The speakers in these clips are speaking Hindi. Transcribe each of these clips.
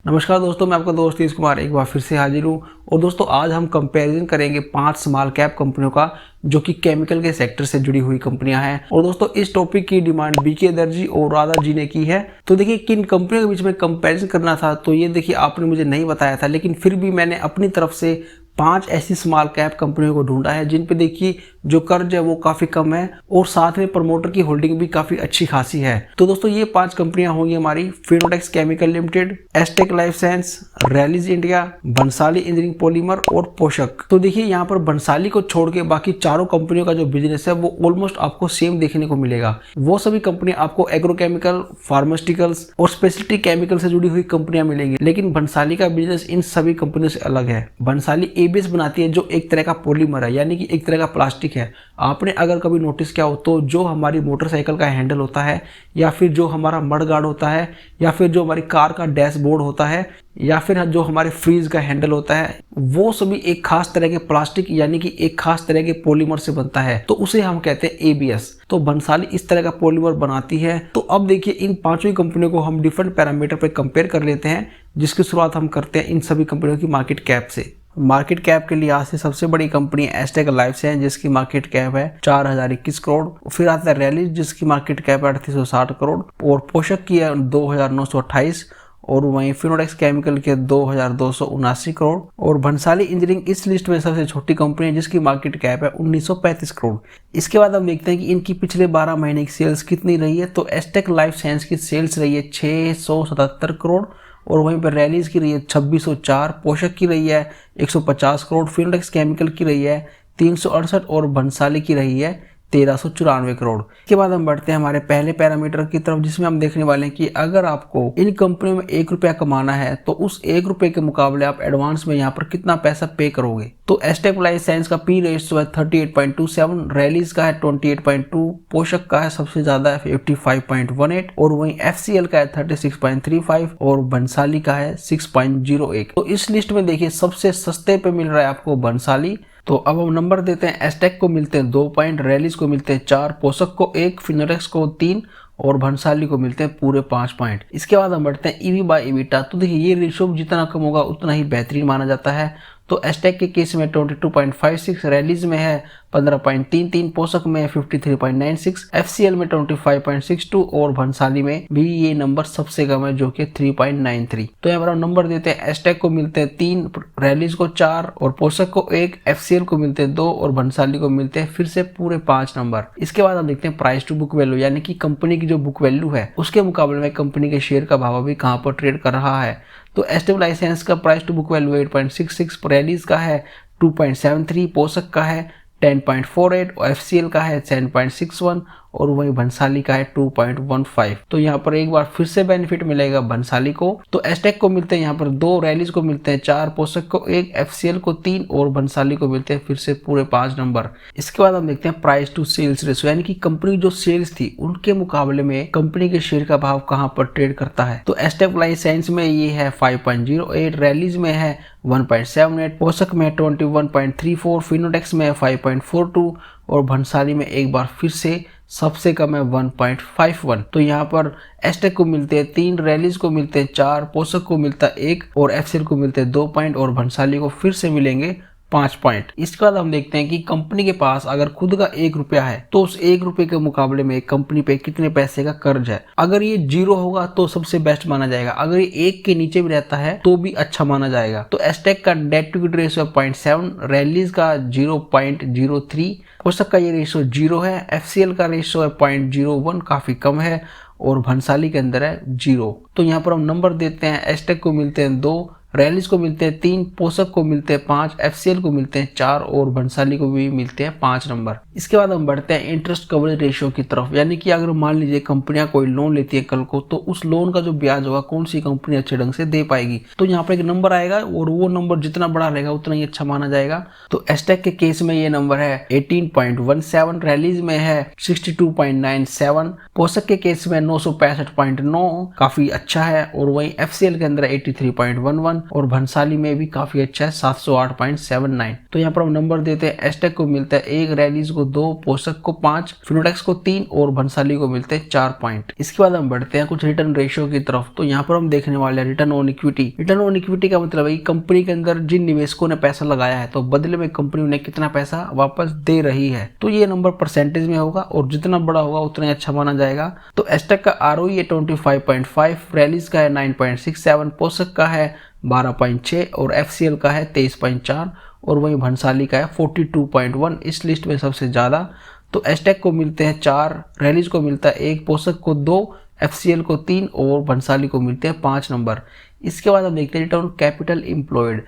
नमस्कार दोस्तों, मैं आपका दोस्त तीज कुमार एक बार फिर से हाजिर हूँ। और दोस्तों आज हम कंपैरिजन करेंगे 5 स्मॉल कैप कंपनियों का जो कि केमिकल के सेक्टर से जुड़ी हुई कंपनियां हैं। और दोस्तों इस टॉपिक की डिमांड बीके दर्जी और राधा जी ने की है। तो देखिए किन कंपनियों के बीच में कंपैरिजन करना था, तो ये देखिए आपने मुझे नहीं बताया था, लेकिन फिर भी मैंने अपनी तरफ से 5 ऐसी स्मॉल कैप कंपनियों को ढूंढा है जिन पे देखिए जो कर्ज है वो काफी कम है और साथ में प्रमोटर की होल्डिंग भी काफी अच्छी खासी है। तो दोस्तों ये 5 कंपनियां होंगी हमारी Finotex chemical limited, Astec life science, Rallis India, Bhansali engineering polymer और पोषक। तो देखिए यहाँ पर बंसाली को छोड़ के बाकी चारों कंपनियों का जो बिजनेस है वो ऑलमोस्ट आपको सेम देखने को मिलेगा। वो सभी कंपनियां आपको एग्रोकेमिकल, फार्मास्यूटिकल्स और स्पेशलिटी केमिकल से जुड़ी हुई कंपनियां मिलेंगी, लेकिन बंसाली का बिजनेस इन सभी कंपनियों से अलग है। बंसाली एबीएस बनाती है जो एक तरह का पॉलीमर है, यानी कि एक तरह का प्लास्टिक है। आपने अगर कभी नोटिस किया हो तो जो हमारी मोटरसाइकिल का हैंडल होता है, या फिर जो हमारा मड गार्ड होता है, या फिर जो हमारी कार का डैशबोर्ड होता है, या फिर जो हमारे फ्रीज का हैंडल होता है, वो सभी एक खास तरह के प्लास्टिक यानी कि एक खास तरह के पॉलीमर से बनता है, तो उसे हम कहते हैं एबीएस। तो बंसाली इस तरह का पॉलीमर बनाती है। तो अब देखिए इन पांचों कंपनियों को हम डिफरेंट पैरामीटर पे कंपेयर कर लेते हैं, जिसकी शुरुआत हम करते हैं इन सभी कंपनियों की मार्केट कैप से। मार्केट कैप के लिहाज से सबसे बड़ी कंपनी एस्टेक लाइफ साइंस जिसकी मार्केट कैप है 4021 करोड़। फिर आता है रैलीज जिसकी मार्केट कैप है 3860 करोड़ और पोषक की है 2928 और वहीं फिनोटेक्स केमिकल के 2279 करोड़ और बंसाली इंजीनियरिंग इस लिस्ट में सबसे छोटी कंपनी है जिसकी मार्केट कैप है 1935 करोड़। इसके बाद हम देखते हैं कि इनकी पिछले 12 महीने की सेल्स कितनी रही है। तो एस्टेक लाइफ साइंस की सेल्स रही है 677 करोड़ और वहीं पर रैलीज की रही है 2604, पोषक की रही है 150 करोड़, फिनोटेक्स केमिकल की रही है 368 और बंसाली की रही है 1394 करोड़। इसके बाद हम बढ़ते हैं हमारे पहले पैरामीटर की तरफ, जिसमें हम देखने वाले हैं कि अगर आपको इन कंपनियों में 1 रुपया कमाना है तो उस 1 रुपये के मुकाबले आप एडवांस में यहाँ पर कितना पैसा पे करोगे। तो एस्टेक लाइफ साइंस का पी रेशियो है 38.27, रैलीज का है 28.2, पोषक का है सबसे ज्यादा है 55.18 और वहीं एफसीएल का है 36.35 और बंसाली का है 6.01। तो इस लिस्ट में देखिए सबसे सस्ते पे मिल रहा है आपको बंसाली। तो अब हम नंबर देते हैं, एस्टेक को मिलते हैं 2 पॉइंट, रैलीज को मिलते हैं 4, पोषक को 1, फिनोटेक्स को 3 और बंसाली को मिलते हैं पूरे 5 पॉइंट। इसके बाद हम बढ़ते हैं ईवी बाय ईबिटा। तो देखिए ये रेशियो जितना कम होगा उतना ही बेहतरीन माना जाता है। तो एस्टेक के केस में 22.56, रैलीज में है 15.33, पोषक में 53.96, एफसीएल में 25.62 और भंसाली में भी ये नंबर सबसे कम है जो कि 3.93। तो यहाँ पर हम नंबर देते हैं, एस्टेक को मिलते हैं 3, रैलीज को 4 और पोषक को 1, एफसीएल को मिलते हैं 2 और भंसाली को मिलते हैं फिर से पूरे 5 नंबर। इसके बाद हम देखते हैं प्राइस टू बुक वैल्यू, यानी कि कंपनी की जो बुक वैल्यू है उसके मुकाबले में कंपनी के शेयर का भाव अभी कहाँ पर ट्रेड कर रहा है। तो एस्टेक लाइफ साइंस का price to book value 8.66, Rallis का है 2.73, पोषक का है 10.48 और एफसीएल का है 10.61 और वहीं बंसाली का है 2.15। तो यहाँ पर एक बार फिर से बेनिफिट मिलेगा बंसाली को। तो एस्टेक को मिलते हैं यहाँ पर 2, रैलीज को मिलते हैं 4, पोषक को 1, एफसीएल को 3 और बंसाली को मिलते हैं फिर से पूरे 5 नंबर। इसके बाद हम देखते हैं प्राइस टू सेल्स रेशियो, यानी कि कंपनी जो सेल्स थी उनके मुकाबले में कंपनी के शेयर का भाव कहाँ पर ट्रेड करता है। तो एस्टेक लाइफ साइंस में ये है 5.08, रैलीज में है 1.78, पोषक में 21.34, फिनोटेक्स में 5.42 और भंसाली में एक बार फिर से सबसे कम है 1.51। तो यहाँ पर एस्टेक को मिलते हैं 3, रैलीज को मिलते हैं 4, पोषक को मिलता है 1 और एफसीएल को मिलते हैं 2 पॉइंट और भंसाली को फिर से मिलेंगे 5 पॉइंट। इसके बाद हम देखते हैं कि कंपनी के पास अगर खुद का 1 रुपया है तो उस 1 रुपये के मुकाबले में कंपनी पे कितने पैसे का कर्ज है। अगर ये 0 होगा तो सबसे बेस्ट माना जाएगा, अगर ये 1 के नीचे भी रहता है तो भी अच्छा माना जाएगा। तो एस्टेक का debt to equity ratio 0.7, Rallis का 0.03, पोषक का ये रेशियो 0 है, एफसीएल का रेशियो है 0.01 काफी कम है और भंसाली के अंदर है 0। तो यहाँ पर हम नंबर देते हैं, एस्टेक को मिलते हैं 2, रैलीज को मिलते हैं 3, पोषक को मिलते हैं 5, एफसीएल को मिलते हैं 4 और बंसाली को भी मिलते हैं 5 नंबर। इसके बाद हम बढ़ते हैं इंटरेस्ट कवरेज रेशियो की तरफ, यानी कि अगर मान लीजिए कंपनियां कोई लोन लेती है कल को, तो उस लोन का जो ब्याज होगा कौन सी कंपनी अच्छे ढंग से दे पाएगी। तो यहाँ पर एक नंबर आएगा और वो नंबर जितना बड़ा रहेगा उतना ही अच्छा माना जाएगा। तो एस्टेक के केस में ये नंबर है 18.17, रैलीज में है 62.97, पोषक के केस में 965.9 काफी अच्छा है और वहीं एफसीएल के अंदर 83.11, 7.71 और भंसाली में भी काफी अच्छा है 708.79। तो यहाँ पर हम नंबर देते हैं, एस्टेक को मिलता है 1, रैलीज को 2, पोषक को 5, फिनोलेक्स को 3 और भंसाली को मिलते हैं 4 पॉइंट। इसके बाद हम बढ़ते हैं कुछ रिटर्न रेशियो की तरफ। तो यहाँ पर हम देखने वाले हैं return on equity. Return on equity का मतलब है कि कंपनी के अंदर जिन निवेशकों ने पैसा लगाया है तो बदले में कंपनी उन्हें कितना पैसा वापस दे रही है। तो ये नंबर परसेंटेज में होगा और जितना बड़ा होगा उतना ही अच्छा माना जाएगा। तो एस्टेक का ROE है 25.5, रैलीज का है 9.67, पोषक का है 12.6 और FCL का है 23.4 और वहीं भंसाली का है 42.1 इस लिस्ट में सबसे ज़्यादा। तो एस्टेक को मिलते हैं 4, रैलीज को मिलता है 1, पोषक को 2, FCL को 3 और भंसाली को मिलते हैं 5 नंबर। इसके बाद हम देखते हैं return on capital employed.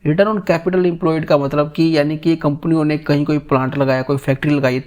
Return on capital employed का मतलब कि यानी कि कंपनियों ने कहीं कोई प्लांट लगाया, कोई फैक्ट्री लगाई,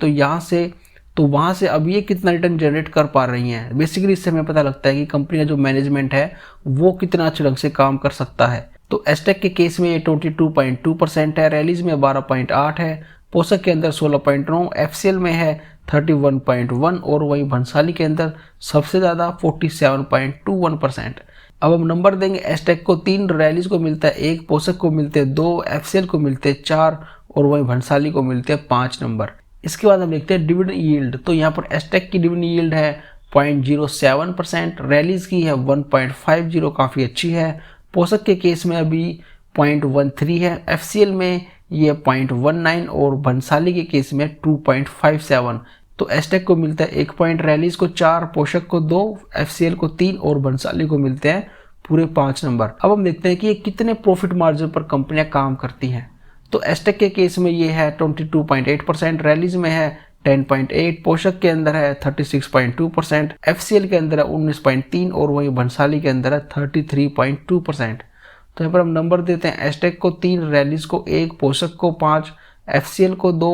तो वहाँ से अब ये कितना रिटर्न जनरेट कर पा रही हैं। बेसिकली इससे हमें पता लगता है कि कंपनी का जो मैनेजमेंट है वो कितना अच्छे ढंग से काम कर सकता है। तो एस्टेक के केस में ये 22.2% है, रैलीज में 12.8 है, पोषक के अंदर 16.9, FCL में है 31.1 और वहीं भंसाली के अंदर सबसे ज़्यादा 47.21%। अब हम नंबर देंगे, एस्टेक को 3, रैलीज को मिलता है 1, पोषक को मिलते हैं 2, FCL को मिलते हैं 4 और वहीं भंसाली को मिलते हैं 5 नंबर। इसके बाद हम देखते हैं डिविडेंड यील्ड। तो यहाँ पर एस्टेक की डिविडेंड यील्ड है 0.07%, रैलीज की है 1.50 काफ़ी अच्छी है, पोषक के केस में अभी 0.13 है, FCL में ये 0.19 और भंसाली के केस में 2.57। तो एस्टेक को मिलता है 1 पॉइंट, रैलीज को 4, पोषक को 2, FCL को 3 और भंसाली को मिलते हैं पूरे 5 नंबर। अब हम देखते हैं कि ये कितने प्रॉफिट मार्जिन पर कंपनियां काम करती हैं। तो एस्टेक के केस में ये है 22.8%, रैलीज में है 10.8, पोषक के अंदर है 36.2%, FCL के अंदर है 19.3 और वहीं भंसाली के अंदर है 33.2%। तो यहाँ पर हम नंबर देते हैं, एस्टेक को 3, रैलीज को 1, पोषक को 5, FCL को 2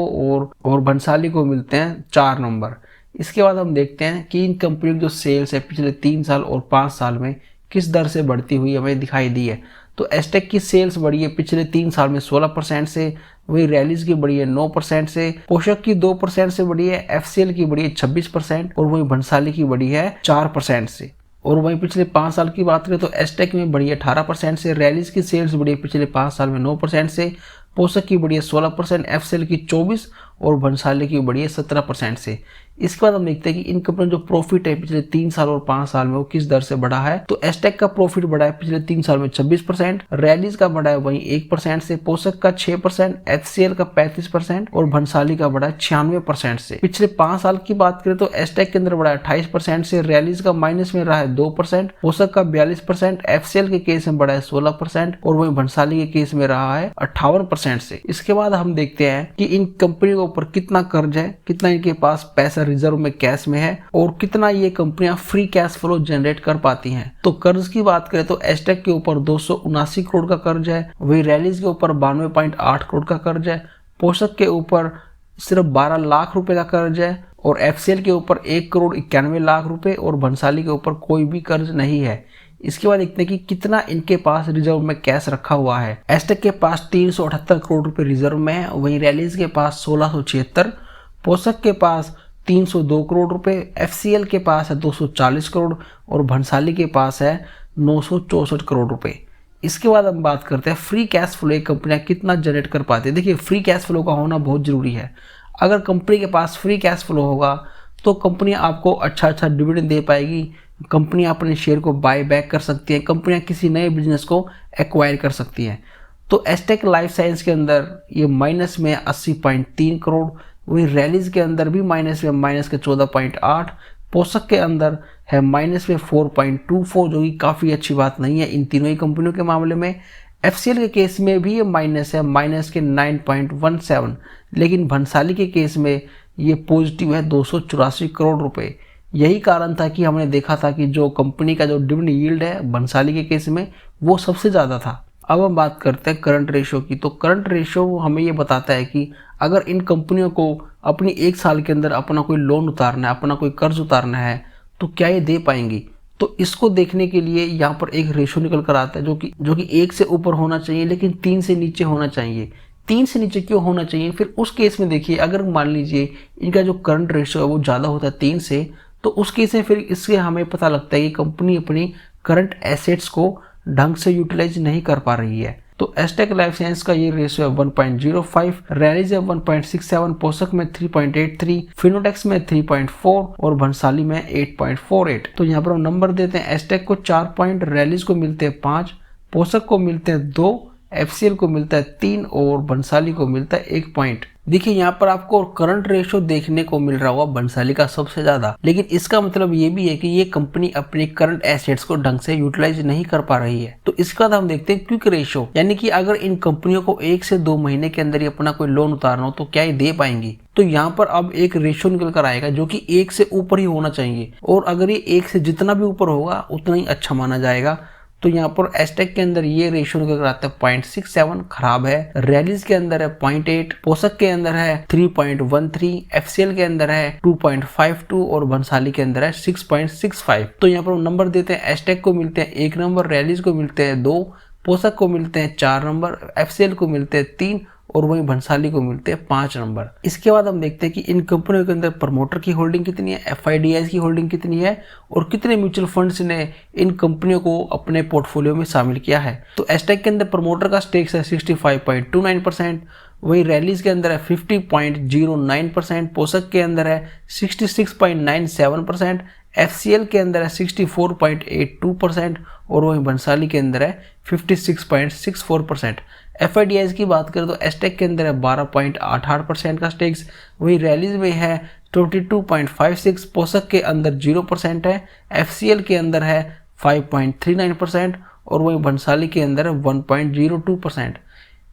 और भंसाली को मिलते हैं 4 नंबर। इसके बाद हम देखते हैं कि इन कंपनियों की जो सेल्स है पिछले 3 साल और 5 साल में किस दर से बढ़ती हुई हमें दिखाई दी है। तो एस्टेक की सेल्स बढ़ी है पिछले 3 साल में 16% से, वही रैलीज की बढ़ी है 9% से, पोषक की 2% से बढ़ी है, FCL की बढ़ी है 26% और वही भंसाली की बढ़ी है 4% से। और वहीं पिछले 5 साल की बात करें तो एस्टेक में बढ़ी है 18% से, रैलीज की सेल्स बढ़ी है पिछले 5 साल में 9% से, पोषक की बढ़ी है 16%, FCL की 24% और भंसाली की बढ़ी है 17% से। इसके बाद हम देखते हैं कि इन कंपनियों जो प्रॉफिट है पिछले 3 साल और 5 साल में वो किस दर से बढ़ा है। तो एस्टेक का प्रॉफिट बढ़ा है पिछले 3 साल में 26%, रैलीज का बढ़ा है वहीं 1% से, पोषक का 6%, FCL का 35% और भंसाली का बढ़ा है 96% से। पिछले 5 साल की बात करें तो एस्टेक के अंदर बढ़ा है 28% से, रैलीज का माइनस में रहा है 2%, पोषक का 42%, FCL के केस में बढ़ा है 16% और वहीं भंसाली के केस में रहा है 58% से। इसके बाद हम देखते हैं कि इन कंपनियों के ऊपर कितना कर्ज है, कितना इनके पास पैसा रिजर्व में कैश में है और कितना ये कंपनियां फ्री कैश फ्लो जनरेट कर पाती हैं। तो कर्ज की बात करें तो एस्टेक के ऊपर 279 करोड़ का कर्ज है, वही रैलीज के ऊपर 92.8 करोड़ का कर्ज है, पोषक के ऊपर सिर्फ 12 लाख रुपए का कर्ज है और FCL के ऊपर 1 करोड़ 91 लाख रुपए और भंसाली के ऊपर कोई भी कर्ज नहीं है। इसके बाद देखते हैं कि कितना इनके पास रिजर्व में कैश रखा हुआ है। एस्टेक के पास 378 करोड़ रुपए रिजर्व में है, वहीं रैलीज के पास 1676, पोषक के पास 302 करोड़ रुपए, FCL के पास है 240 करोड़ और भंसाली के पास है 964 करोड़ रुपए। इसके बाद हम बात करते हैं फ्री कैश फ्लो एक कंपनियां कितना जनरेट कर पाती है। देखिए फ्री कैश फ्लो का होना बहुत जरूरी है। अगर कंपनी के पास फ्री कैश फ्लो होगा तो कंपनियां आपको अच्छा डिविडेंड दे पाएगी, कंपनियां अपने शेयर को बाय बैक कर सकती हैं, कंपनियां किसी नए बिजनेस को एक्वायर कर सकती हैं। तो एस्टेक लाइफ साइंस के अंदर ये माइनस में 80.3 करोड़, वही रैलीज के अंदर भी माइनस के 14.8, पोषक के अंदर है माइनस में 4.24 जो कि काफ़ी अच्छी बात नहीं है इन तीनों ही कंपनियों के मामले में। FCL के केस में भी ये माइनस है, माइनस के 9.17, लेकिन भंसाली के केस में ये पॉजिटिव है 284 करोड़ रुपए। यही कारण था कि हमने देखा था कि जो कंपनी का जो डिविडेंड यील्ड है भंसाली के केस में वो सबसे ज़्यादा था। अब हम बात करते हैं करंट रेशियो की। तो करंट रेशियो हमें ये बताता है कि अगर इन कंपनियों को अपनी 1 साल के अंदर अपना कोई लोन उतारना है, अपना कोई कर्ज उतारना है तो क्या ये दे पाएंगी। तो इसको देखने के लिए यहाँ पर एक रेशियो निकल कर आता है जो कि 1 से ऊपर होना चाहिए लेकिन 3 से नीचे होना चाहिए। 3 से नीचे क्यों होना चाहिए, फिर उस केस में देखिए अगर मान लीजिए इनका जो करंट रेशियो है वो ज़्यादा होता है 3 से, तो उस केस में फिर इससे हमें पता लगता है कि कंपनी अपनी करंट एसेट्स को ढंग से यूटिलाइज नहीं कर पा रही है। तो एस्टेक लाइफ साइंस का ये रेशियो है 1.05, रैलीज है 1.67, पोषक में 3.83, फिनोटेक्स में 3.4 और भंसाली में 8.48। तो यहाँ पर हम नंबर देते हैं, एस्टेक को 4 पॉइंट, रैलीज को मिलते हैं 5, पोषक को मिलते हैं 2, एफसीएल को मिलता है 3 और भंसाली को मिलता है 1 पॉइंट। देखिए यहाँ पर आपको करंट रेशियो देखने को मिल रहा होगा भंसाली का सबसे ज्यादा, लेकिन इसका मतलब ये भी है कि ये कंपनी अपने करंट एसेट्स को ढंग से यूटिलाइज नहीं कर पा रही है। तो इसके बाद हम देखते हैं क्विक रेशियो, यानी कि अगर इन कंपनियों को 1 से 2 महीने के अंदर ही अपना कोई लोन उतारना हो तो क्या ये दे पाएंगी। तो यहाँ पर अब एक रेशियो निकल कर आएगा जो कि 1 से ऊपर ही होना चाहिए, और अगर ये 1 से जितना भी ऊपर होगा उतना ही अच्छा माना जाएगा। तो यहाँ पर एस्टेक के अंदर ये रेशियो निकल आता है 0.67, खराब है। रैलीज के अंदर है 0.8, पोषक के अंदर है 3.13, एफसीएल के अंदर है 2.52 और भंसाली के अंदर है 6.65। तो यहाँ पर नंबर देते हैं, एस्टेक को मिलते हैं 1 नंबर, रैलीज को मिलते हैं 2, पोषक को मिलते हैं 4 नंबर, एफसीएल को मिलते हैं 3 और वहीं भंसाली को मिलते हैं 5 नंबर। इसके बाद हम देखते हैं कि इन कंपनियों के अंदर प्रमोटर की होल्डिंग कितनी है, एफआईडीआई की होल्डिंग कितनी है और कितने म्यूचुअल फंड्स ने इन कंपनियों को अपने पोर्टफोलियो में शामिल किया है। तो एस्टेक के अंदर प्रमोटर का स्टेक्स है 65.29%, वहीं रैलीज के अंदर है 50.09%, पोषक के अंदर है 66.97%, एफसीएल के अंदर है 64.82% और वहीं भंसाली के अंदर है 56.64%। एफआईडीआई की बात करें तो एस्टेक के अंदर है 12.88% का स्टेक्स, वहीं रैलीज में है 22.56, पोषक के अंदर 0% है, एफसीएल के अंदर है 5.39% और वहीं भंसाली के अंदर है 1.02%।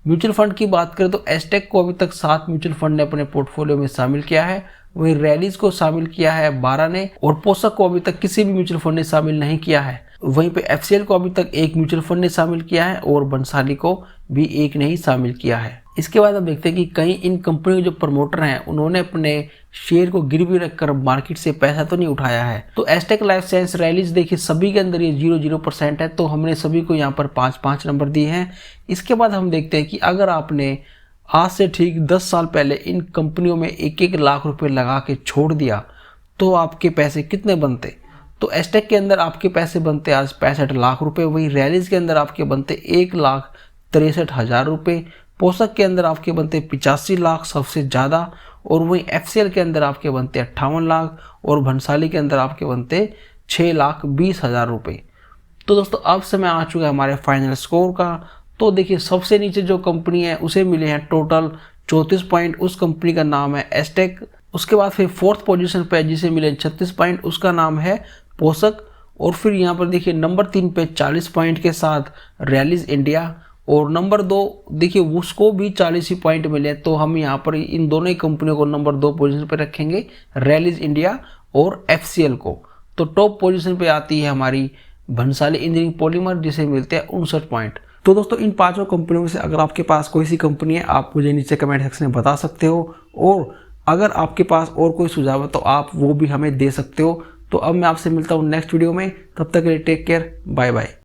म्यूचुअल फंड की बात करें तो एस्टेक को अभी तक 7 म्यूचुअल फंड ने अपने पोर्टफोलियो में शामिल किया है, वहीं रैलीज को शामिल किया है 12 ने और पोषक को अभी तक किसी भी म्यूचुअल फंड ने शामिल नहीं किया है। वहीं पे एफसीएल को अभी तक 1 म्यूचुअल फंड ने शामिल किया है और भंसाली को भी 1 ने ही शामिल किया है। इसके बाद हम देखते हैं कि कहीं इन कंपनियों के जो प्रमोटर हैं उन्होंने अपने शेयर को गिरवी रखकर मार्केट से पैसा तो नहीं उठाया है। तो एस्टेक लाइफ साइंस, रैलीज देखिए सभी के अंदर ये 0% है, तो हमने सभी को यहाँ पर 5-5 नंबर दिए हैं। इसके बाद हम देखते हैं कि अगर आपने आज से ठीक 10 साल पहले इन कंपनियों में 1-1 लाख रुपए लगा के छोड़ दिया तो आपके पैसे कितने बनते। तो एस्टेक के अंदर आपके पैसे बनते आज 65 लाख रुपए, वहीं रैलीज के अंदर आपके बनते 1,63,000 रुपये, पोषक के अंदर आपके बनते 85 लाख सबसे ज़्यादा और वहीं एफसीएल के अंदर आपके बनते 58 लाख और भंसाली के अंदर आपके बनते 6,20,000 रुपये। तो दोस्तों अब समय आ चुका है हमारे फाइनल स्कोर का। तो देखिए सबसे नीचे जो कंपनी है उसे मिले हैं टोटल 34 पॉइंट, उस कंपनी का नाम है एस्टेक। उसके बाद फिर 4th पोजीशन पे जिसे मिले 36 पॉइंट, उसका नाम है पोषक। और फिर यहाँ पर देखिए नंबर 3 पे 40 पॉइंट के साथ रैलीज इंडिया और नंबर 2 देखिए उसको भी 40 ही पॉइंट मिले। तो हम यहाँ पर इन दोनों ही कंपनियों को नंबर 2 पोजीशन पे रखेंगे, रैलीज इंडिया और एफसीएल को। तो टॉप पोजीशन पे आती है हमारी भंसाली इंजीनियरिंग पॉलीमर जिसे मिलते हैं 59 पॉइंट। तो दोस्तों इन 5 कंपनियों में से अगर आपके पास कोई सी कंपनी है आप मुझे नीचे कमेंट सेक्शन में बता सकते हो, और अगर आपके पास और कोई सुझाव है तो आप वो भी हमें दे सकते हो। तो अब मैं आपसे मिलता हूँ नेक्स्ट वीडियो में, तब तक के लिए टेक केयर, बाय बाय।